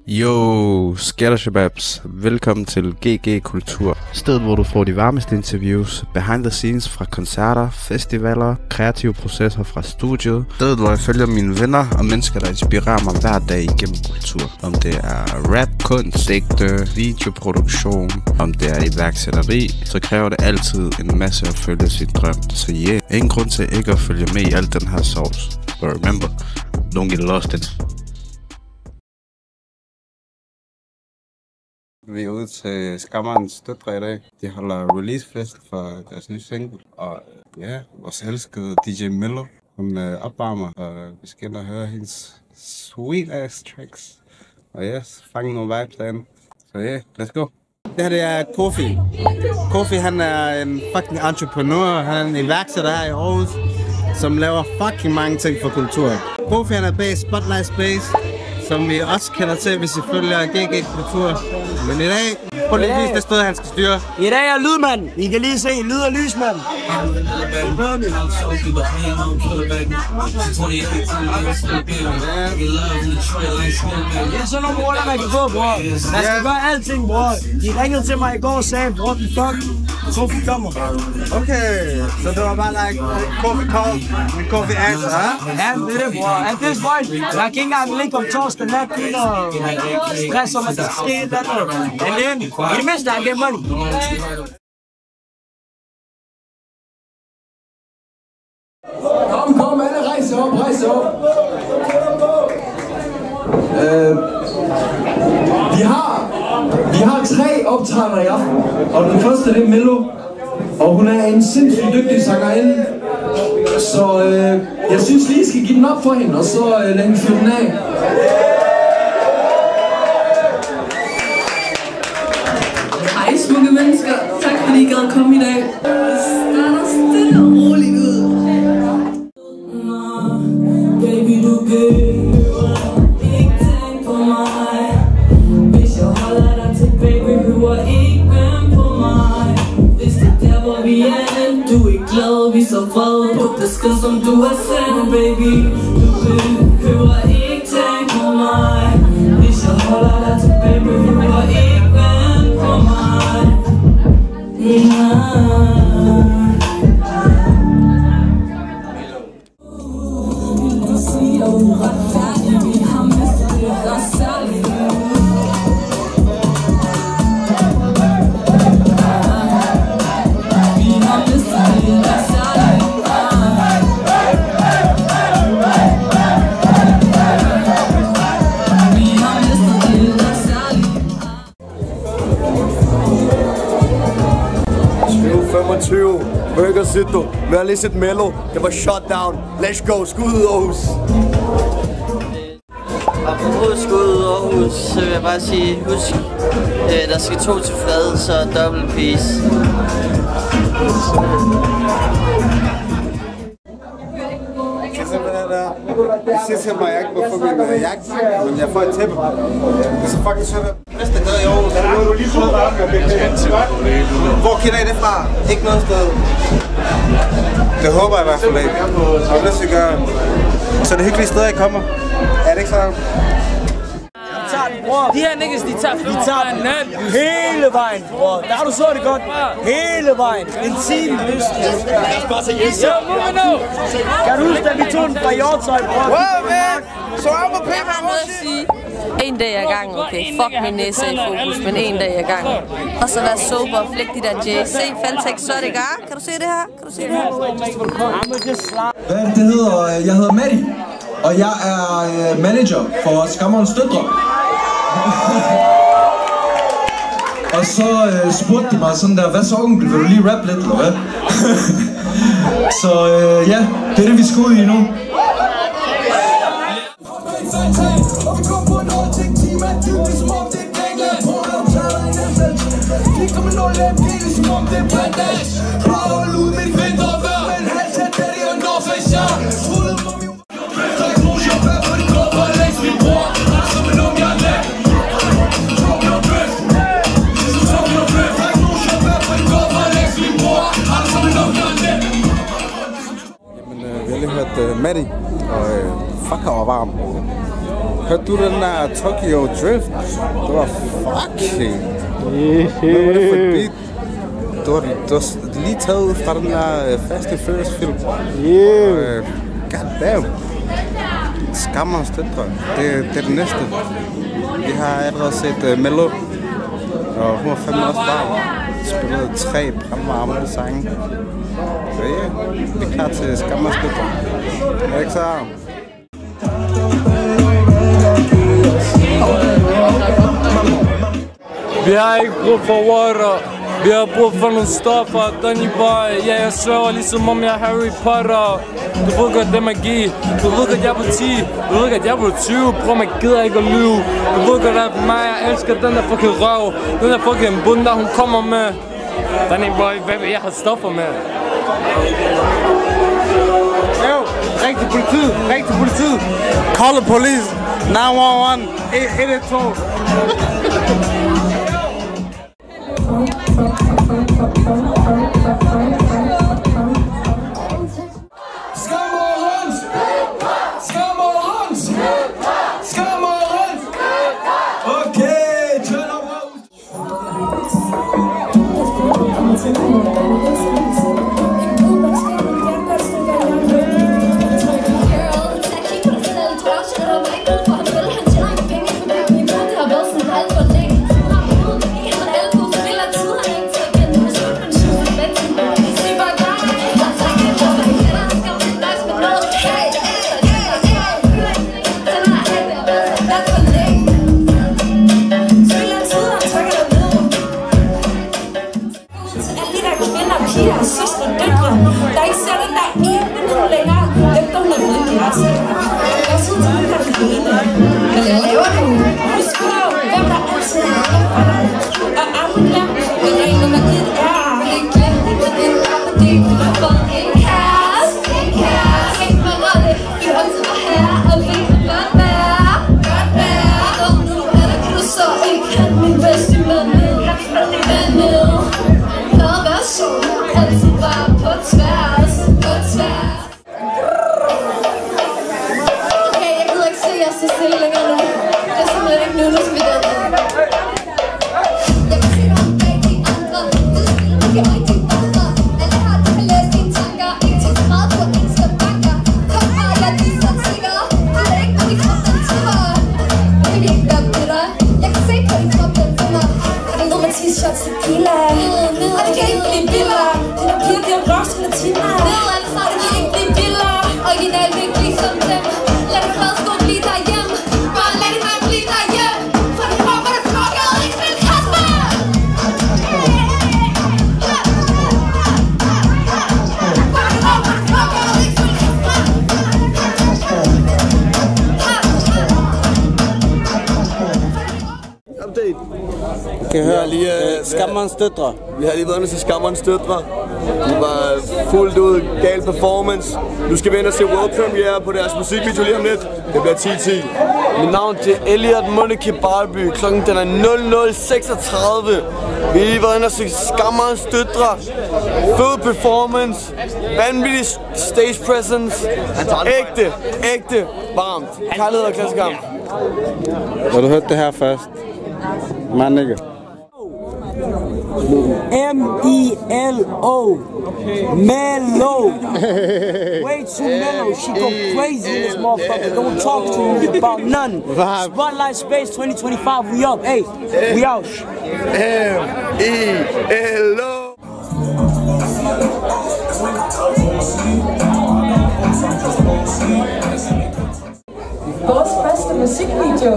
Yo, skatter shababs. Velkommen til GG Kultur. Stedet, hvor du får de varmeste interviews, behind the scenes fra koncerter, festivaler, kreative processer fra studiet. Stedet, hvor jeg følger mine venner og mennesker, der inspirerer mig hver dag igennem kultur. Om det er rap, kunst, digte, videoproduktion, om det er iværksætteri, så kræver det altid en masse at følge sin drøm. Så yeah, ingen grund til ikke at følge med i al den her sauce. But remember, don't get lost in. Vi er ude til Skammerens døtre i dag. De holder releasefest for deres nye single. Og ja, vores elskede DJ Miller, hun opvarmer, og vi skal ind og høre hendes sweet ass tracks. Og yes, fange nogle vibes derinde. Så yeah, let's go. Det her det er Kofi. Kofi han er en fucking entreprenør, han er en iværksætter her i Aarhus, som laver fucking mange ting for kultur. Kofi han er bag Spotlight Space, som vi også kender til, hvis I følger GG Kultur. Men i dag, prøv lige at vise det sted, han skal styre. I dag er lydmand. I kan lige se lyd og lysmand. Det er sådan nogle roller, man kan få, bror. Man skal gøre alting, bror. De ringede til mig i går og sagde, bror, vi Kofi kommer. Okay, så det var bare like Kofi call, men Kofi answer, ha? Ja, det er det, bror. At this point, jeg kan ikke engang ligge om torsdag nat, og stress om, at der skal ske et eller andet. Men i det mindste, han giver money. Kom, alle rejse op. Vi har 3 optræder i aften, og den første det er Mello, og hun er en sindssygt dygtig sangerinde, så jeg synes lige, I skal give den op for hende, og så lad hende fyre den af. Hej smukke mennesker, tak fordi I gad komme i dag. Det starter stille og roligt ud. Baby, du behøver ikke tænke på mig. Hvis jeg holder dig tilbage, behøver ikke vente på mig. Hvis det er der, hvor vi er, du er ikke glad, vi er så vrede på besked, som du har sendt. Baby, du behøver ikke tænke på mig. Hvis jeg holder dig tilbage, behøver ikke vente på mig. Burger City, vi har lige set Mello, det var shutdown. Let's go, skud Aarhus! Apropos skud Aarhus, så vil jeg bare sige, husk, der skal 2 til flade, så double piece. Jeg siger til mig, at jeg ikke må få min jakke, men jeg får et tæppe. Det er så fucking sødt. Næste dag i Aarhus. Hvor kender I det fra? Ikke noget sted. Det håber jeg i hvert fald ikke. Og hvis vi gør, så er det hyggelige steder, I kommer. Er det ikke sådan? De her niggas, de tager hele vejen, bror. Der har du så det godt. Hele vejen. En time lysten. Lad os bare tage yes. Yo, moving on. Kan du huske, da vi tog den fra Hjortøj, bror? Wow, man! Så I'm a Jeg har noget at sige. En dag ad gangen, okay. Fuck min næse i fokus, men en dag ad gangen. Og så være sober og flække de der J's. Se, Faltex, så er det gar. Kan du se det her? Hvad det hedder? Jeg hedder Matti, og jeg er manager for Skammerens døtre. Og så spurgte de mig sådan der, hvad så onkel, vil du lige rappe lidt, eller hvad? Så ja, det er det, vi skal ud i nu. Vi har lige hørt Matti, og fuck, han var varm. Hørte du den der Tokyo Drift? Det var fucking... Hvad var det for et beat? Du var lige taget ud fra den der Fast and Furious film. God damn. Skammerens døtre. Det er det næste. Vi har allerede set Mello. Og hun var fandme også bare spillet 3 brandvarme sange. Så ja, vi er klar til Skammerens døtre. Er det ikke så? Vi har ikke brug for water. Vi har brug for nogle stoffer. Donny Boy, ja, jeg svæver ligesom om jeg er Harry Potter. Du ved godt, det er magi. Du ved godt, jeg er på 10. Du ved godt, jeg er på 20. Prøv, man gider ikke at lyve. Du ved godt, at mig, jeg elsker den der fucking røv. Den der fucking bund, der hun kommer med. Donny Boy, baby, jeg har stoffer med. Jo, ring til politiet. Ring til politiet. Call the police. 911. 112. Skammerens døtre. Vi har lige været til Skammerens døtre. Det var fuldt ud gal performance. Nu skal vi ind og se world premiere på deres musikvideo lige om lidt. Det bliver 10-10. Mit navn er Elliot Monique Barby. Klokken den er 00:36. Vi har lige været ind og se Skammerens døtre. Fed performance. Vanvittig stage presence. Ægte, varmt. Kærlighed og klassekamp. Har du hørt det her først? Man ikke. M-E-L-O. Mellow. Way too mellow. She go crazy in this motherfucker. Don't talk to me about none. Spotlight Space 2025. We up. Hey, we out. M-E-L-O. Vores første musikvideo.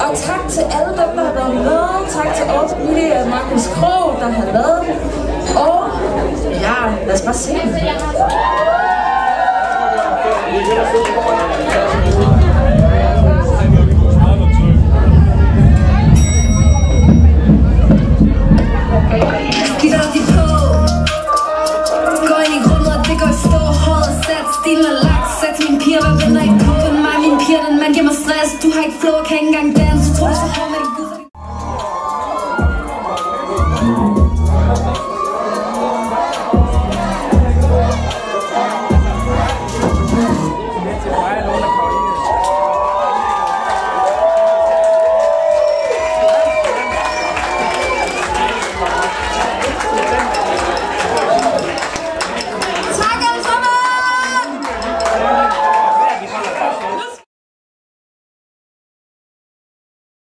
Og tak til alle dem, der har været med. Tak til Ortopedi og Markus Krog, der har lavet den. Og ja, lad os bare se den. Skidt op de på. Går ind i rummet, og det går i stå. Håret sat, stilen er lagt. Sæt mine piger, der vender ikke på mig. Mine piger, den mand giver mig stress. Du har ikke flow, kan ikke engang danse. Du tror, du skal